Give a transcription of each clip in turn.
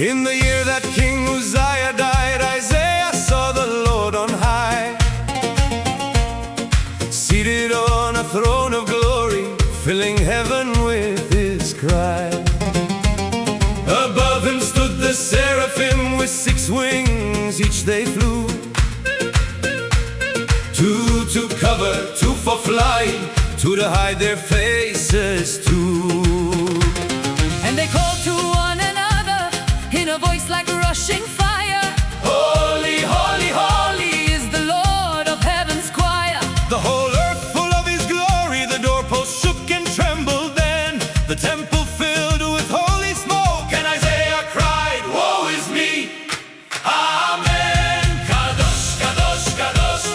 In the year that King Uzziah died, Isaiah saw the Lord on high, seated on a throne of glory, filling heaven with his cry. Above him stood the seraphim with 6 wings, each they flew. 2 to cover, 2 for flying, 2 to hide their faces too. And they called to one another in a voice like a rushing fire. Holy, holy, holy is the Lord of heaven's choir. The whole earth full of his glory, the doorposts shook and trembled then, the temple filled with holy smoke, and Isaiah cried, woe is me, Amen. Kadosh, Kadosh, Kadosh,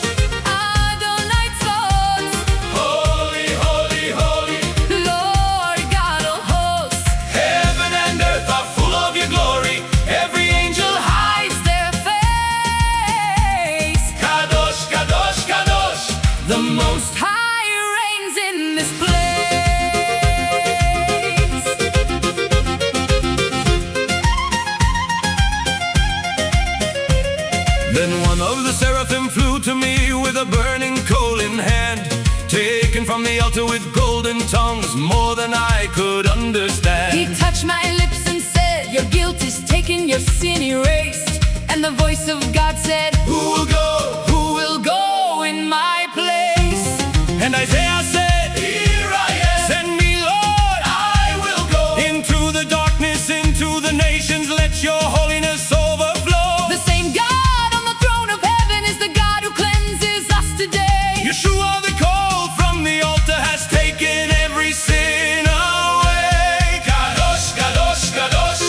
Adonai Tzvaot, holy, holy, holy, Lord God of hosts. heaven and earth are full of your glory, every angel hides their face. Kadosh, Kadosh, Kadosh, The Most High reigns in this place. Then one of the seraphim flew to me with a burning coal in hand, taken from the altar with golden tongues, more than I could understand. He touched my lips and said, your guilt is taken, your sin erased. And the voice of God said, Who will go? who will go in my place? And Isaiah said, Here I am. Send me, Lord. I will go into the darkness, into the nations. Let your holiness overflow. The same God on the throne of heaven is the God who cleanses us today. Yeshua, the coal from the altar, has taken every sin away. Kadosh, Kadosh, Kadosh,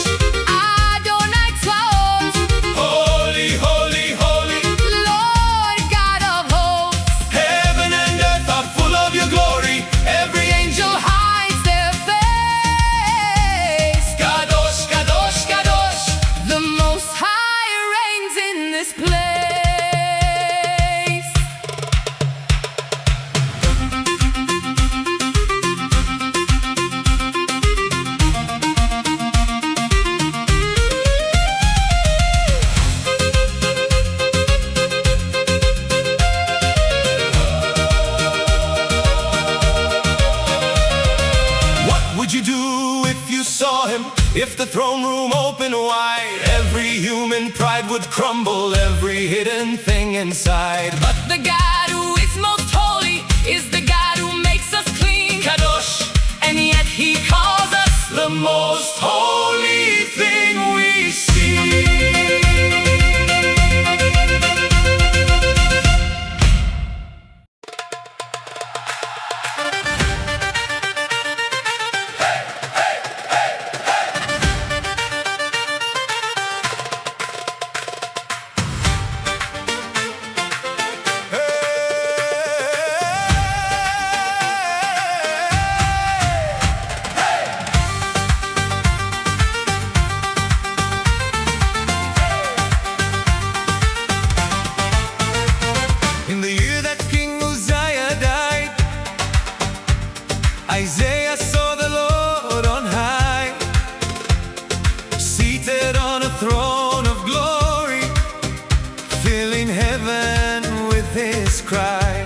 Adonai Tzvaot, holy, holy, holy, Lord God of hosts. heaven and earth are full of your glory, every angel Hides their face. Kadosh, Kadosh, Kadosh. The Most High reigns in this place. What would you do if you saw him? If the throne room opened wide, every human pride would crumble, every hidden thing inside. But the God who is most holy is the God who makes us clean. Kadosh, And yet he calls us the most holy thing we see. In the year that King Uzziah died, Isaiah saw the Lord on high, seated on a throne of glory, filling heaven with his cry.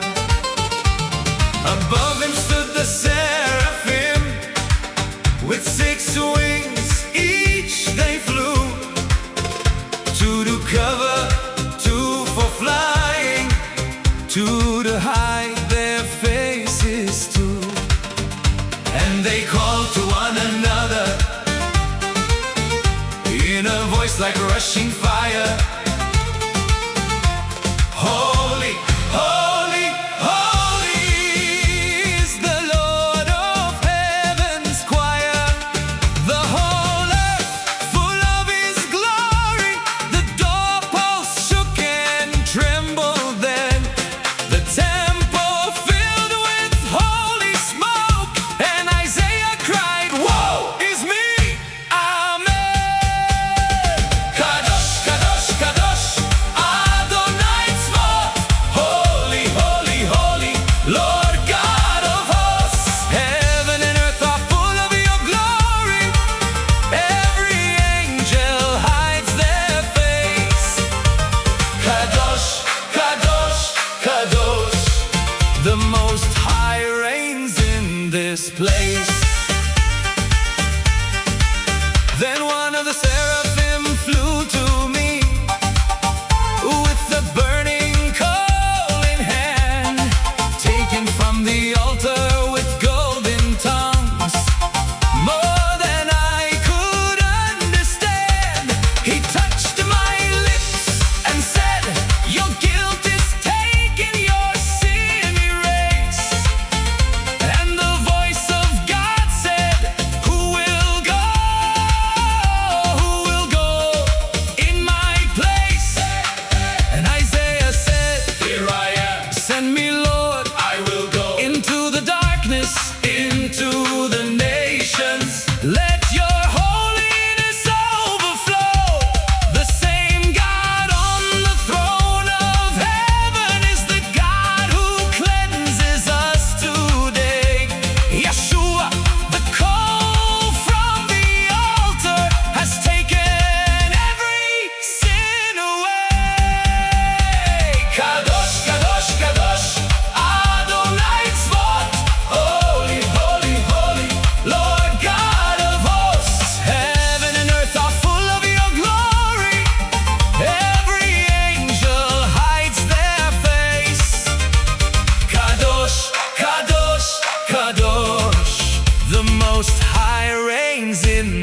Above him stood the seraphim with 6 wings, each they flew. 2 to cover, 2 for flying, 2 to hide their faces too. And they called to one another in a voice like rushing fire. Holy, holy, holy is the Lord of heaven's choir. The whole earth full of his glory, the doorposts shook and trembled then, the temple filled with holy smoke, and Isaiah cried, woe is me, Amen. Kadosh, Kadosh, Kadosh.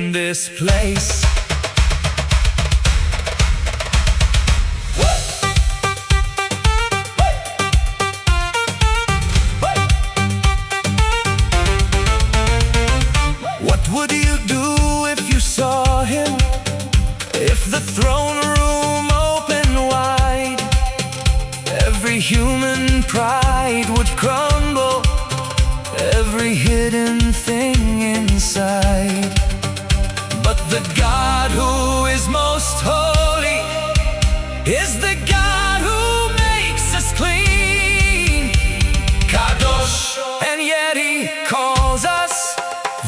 in this place. What would you do if you saw him? If the throne room opened wide, every human pride would crumble, every hidden thing inside. But the God who is most holy is the God who makes us clean. Kadosh, and yet he calls us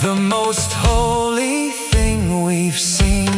the most holy thing we've seen.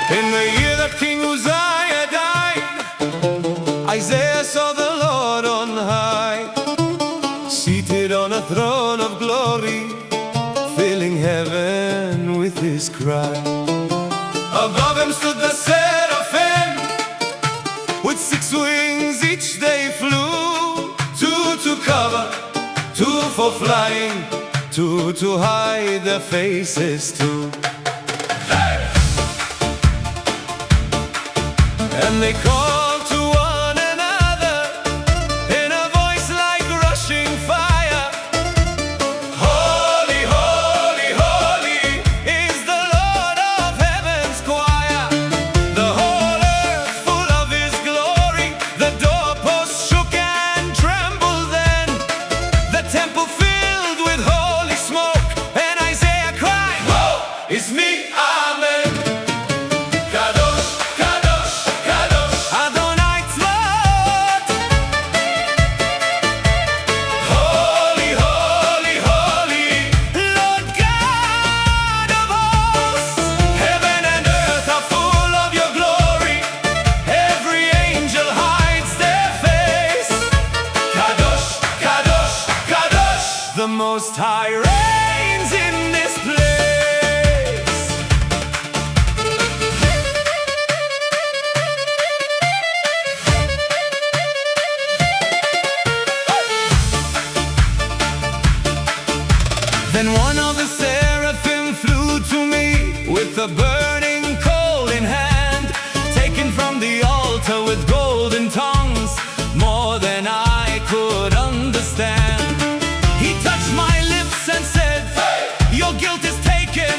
In the year that King Uzziah died, Isaiah saw the Lord on high, seated on a throne of glory, filling heaven with his cry. Above him stood the seraphim, with 6 wings each they flew, 2 to cover, 2 for flying, 2 to hide their faces too. And they call to one another in a voice like rushing fire. Holy, holy, holy is the Lord of heaven's choir. The whole earth full of his glory. The doorposts shook and trembled then. The temple filled with holy smoke. And Isaiah cried, woe is me, amen. Kadosh, Kadosh, Kadosh, Adonai Tzvaot. Holy, holy, holy, Lord God of hosts. Heaven and earth are full of your glory. Every angel hides their face. Kadosh, Kadosh, Kadosh, the Most High reigns in this place. Then one of the seraphim flew to me with a burning coal in hand, taken from the altar with golden tongues, more than I could understand. He touched my lips and said, your guilt is taken,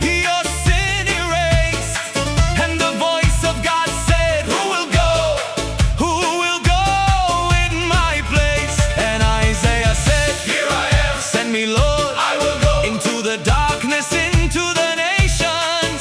your sin erased. And the voice of God said, who will go? Who will go in my place? And Isaiah said, here I am, send me, Lord, into the darkness, into the nations.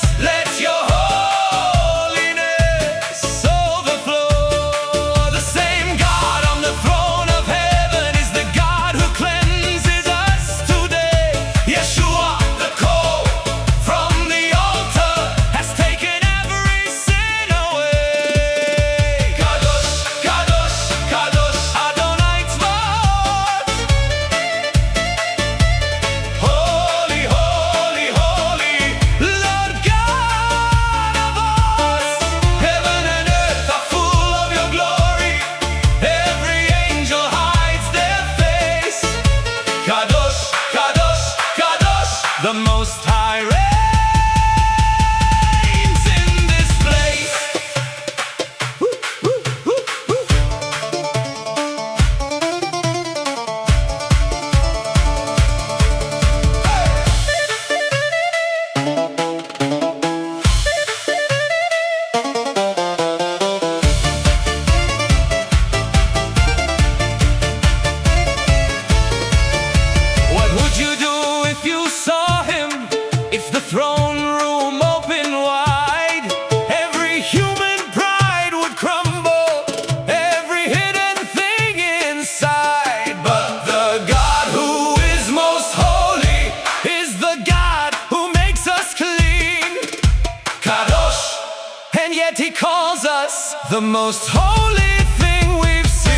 yet he calls us the most holy thing we've seen.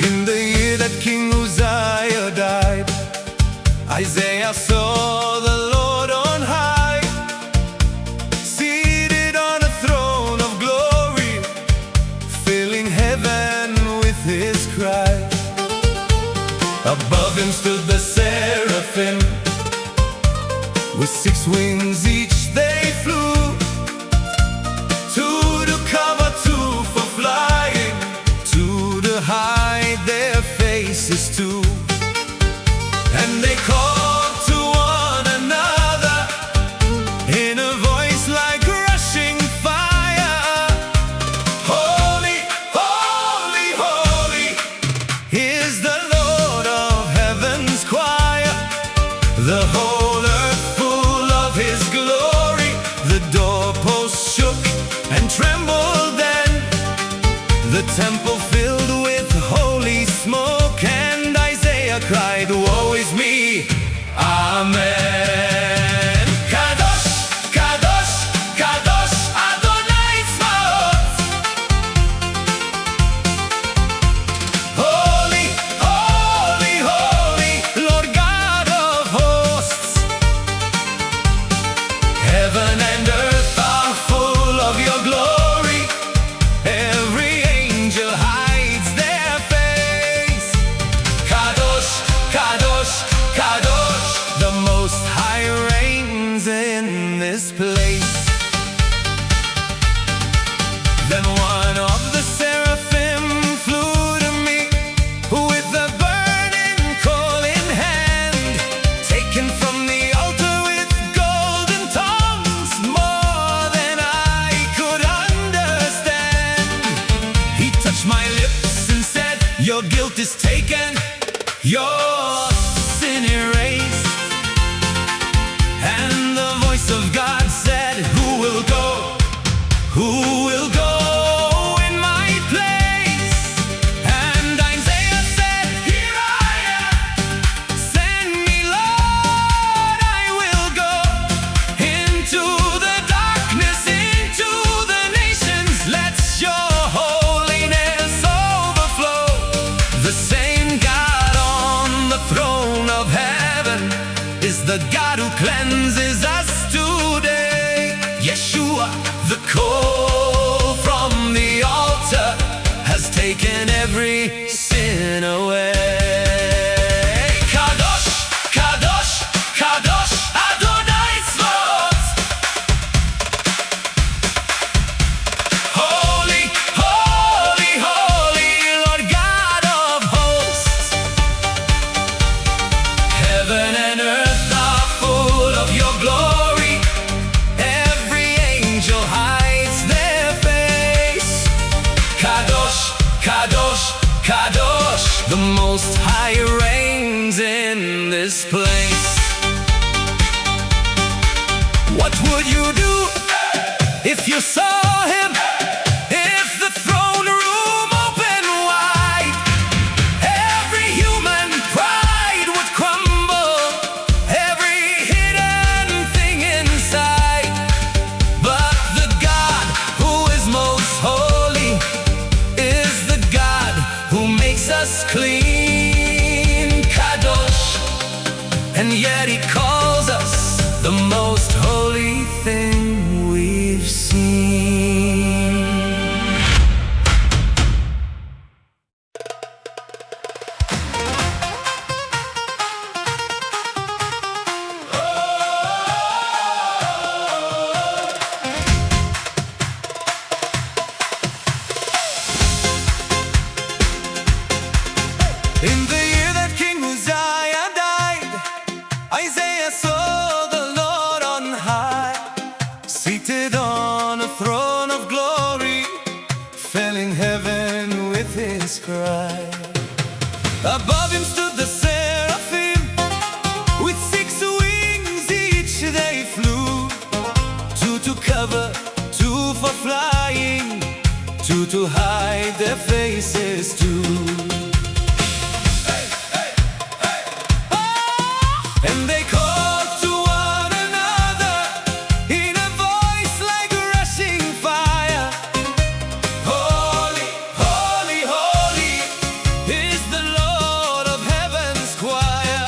In the year that King Uzziah died, Isaiah saw the Lord on high, seated on a throne of glory, filling heaven with his cry. Above him stood the seraphim, with 6 wings each they flew, 2 to cover, 2 for flying, 2 to hide their faces too. And they called to one another in a voice like rushing fire, Holy, holy, holy is the Lord of heaven's choir. The whole earth full of his glory. The doorposts shook and trembled then, the temple filled with holy smoke, and Isaiah cried, woe is me, amen. Kadosh, Kadosh, Kadosh, Adonai Tzvaot. Holy, holy, holy, Lord God of hosts. Heaven and earth are full of your glory. Every angel hides their face. Kadosh, Kadosh, Kadosh, the Most High reigns in this place. Then one of the seraphim flew to me, with a burning coal in hand, taken from the altar with golden tongues, more than I could understand. He touched my lips and said, your guilt is taken, your sin erased. And the voice of God said, who will go? Who will go in my place? And Isaiah said, here I am, send me Lord, I will go into the darkness, into the nations. Let your holiness overflow. The same God on the throne of heaven is the God who cleanses us today. Yeshua, the coal from the altar, has taken every sin away. Kadosh, Kadosh, Kadosh, Adonai Tzvaot. Holy, holy, holy, Lord God of hosts. Heaven and earth are full of your glory. Every angel hides their face. Kadosh, Kadosh, Kadosh, the Most High reigns in this place. What would you do if you saw him? If the throne room opened wide, every human pride would crumble, every hidden thing inside. But the God who is most holy is the God who makes us clean. Kadosh, and yet he calls us the most holy thing we've seen. cry. Above him stood the seraphim, with 6 wings each they flew. 2 to cover, 2 for flying, 2 to hide their faces too. And they called to one another in a voice like rushing fire. Holy, holy, holy is the Lord of heaven's choir.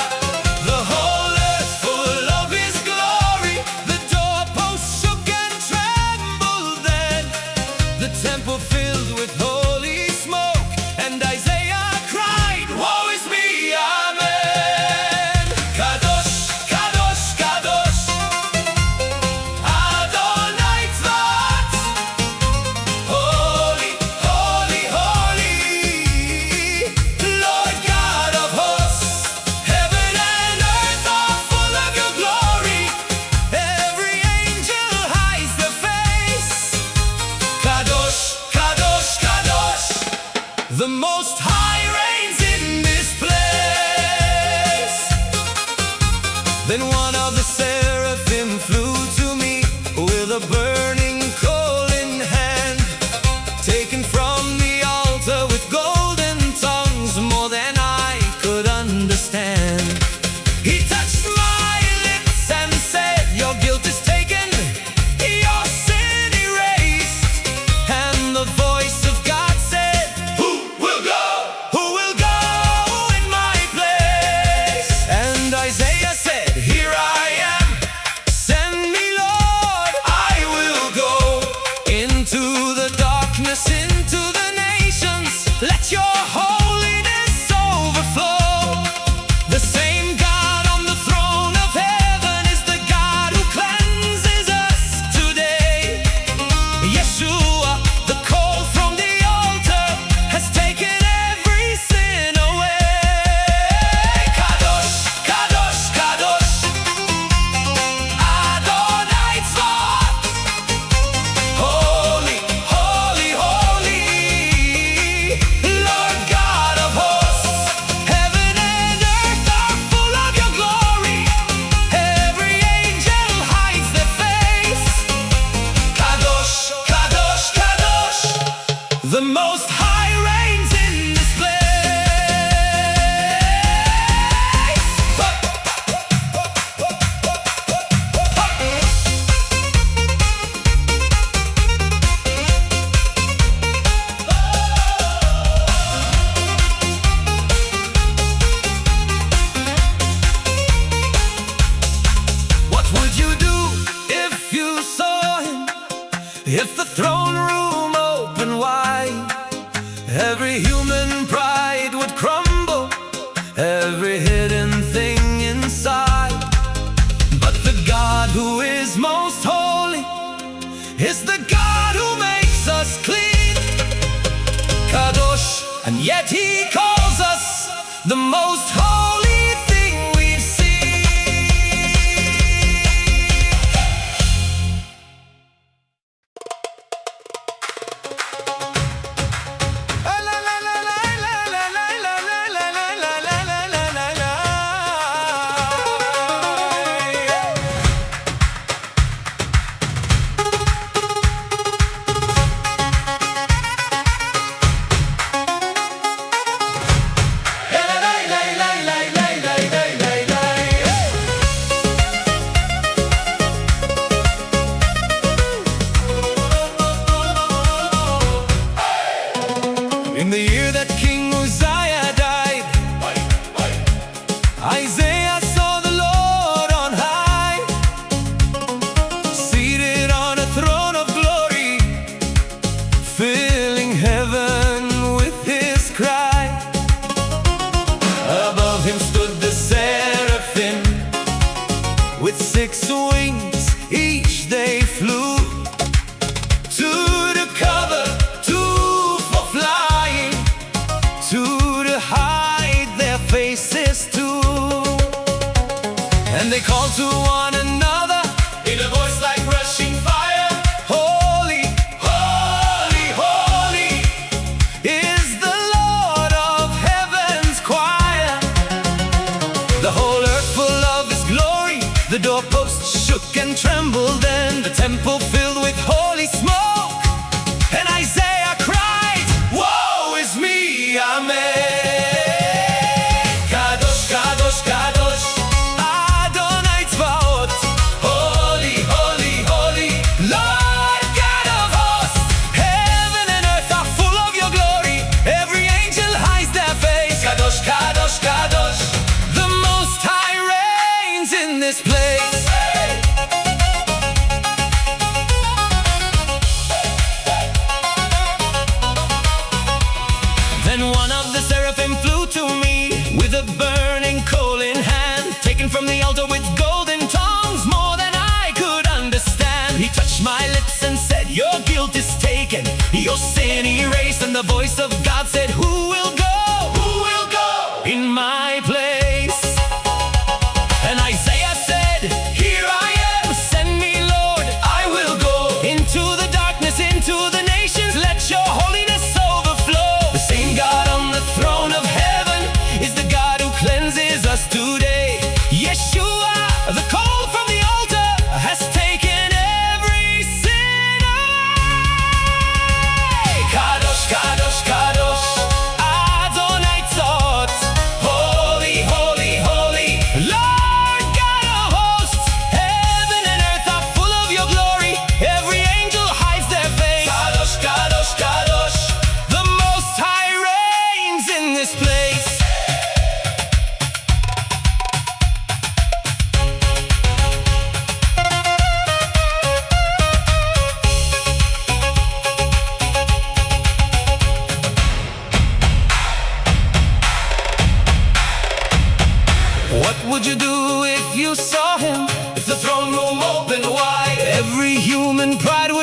The whole earth full of his glory. The doorposts shook and trembled then. The temple filled with holy smoke, and Isaiah cried, woe is me, amen. Kadosh, Kadosh, Kadosh, Adonai Tzvaot. Holy, holy, holy, Lord God of hosts. Heaven and earth are full of your glory. Every angel hides their face. Kadosh, Kadosh, Kadosh, the Most High reigns in this place. Then one of the seraphim flew to me with a burning coal in hand, taken from the altar with golden tongues, more than I could understand. He touched my lips and said, your guilt is taken, your sin erased. And the voice of God said, who will go? Who will go in my place? And Isaiah said, here I am, send me, Lord. I will go into the darkness, into the nations. Let your holiness overflow. The same God on the throne of heaven is the God who cleanses us today. Yeshua, the coal from the altar, has taken every sin away. Kadosh, Kadosh, Kadosh, Adonai Tzvaot. Holy, holy, holy, Lord God of hosts. Heaven and earth are full of your glory. Every angel hides their face. Kadosh, Kadosh, Kadosh, the Most High reigns in this place. What would you do if you saw him? If the throne room opened wide, every human pride would crumble, every hidden thing inside. But the God who is most holy is the God who makes us clean. Kadosh, and yet he calls us the most holy thing we've seen. In the year that King Uzziah died, Isaiah saw the Lord on high, seated on a throne of glory, filling heaven with his cry. Above him stood the seraphim, with 6 wings each they flew. 2 to cover, 2 for flying, 2 to hide their faces too. And they called to one another in a voice like rushing fire. Holy, holy, holy is the Lord touched my lips and said, your guilt is taken, your sin erased. And the voice of God said, who will go? Who will go in my place? And Isaiah said, here I am, send me, Lord, I will go into the darkness, into the nations, let your holiness overflow. The same God on the throne of heaven is the God who cleanses us today. Yeshua, the coal from the altar, has taken every sin away. Kadosh, Kadosh, Kadosh, Adonai Tzot. Holy, holy, holy, Lord God of hosts. Heaven and earth are full of your glory. Every angel hides their face. Kadosh, Kadosh, Kadosh, the Most High reigns in this place. What would you do if you saw him? If the throne room opened wide, every human pride would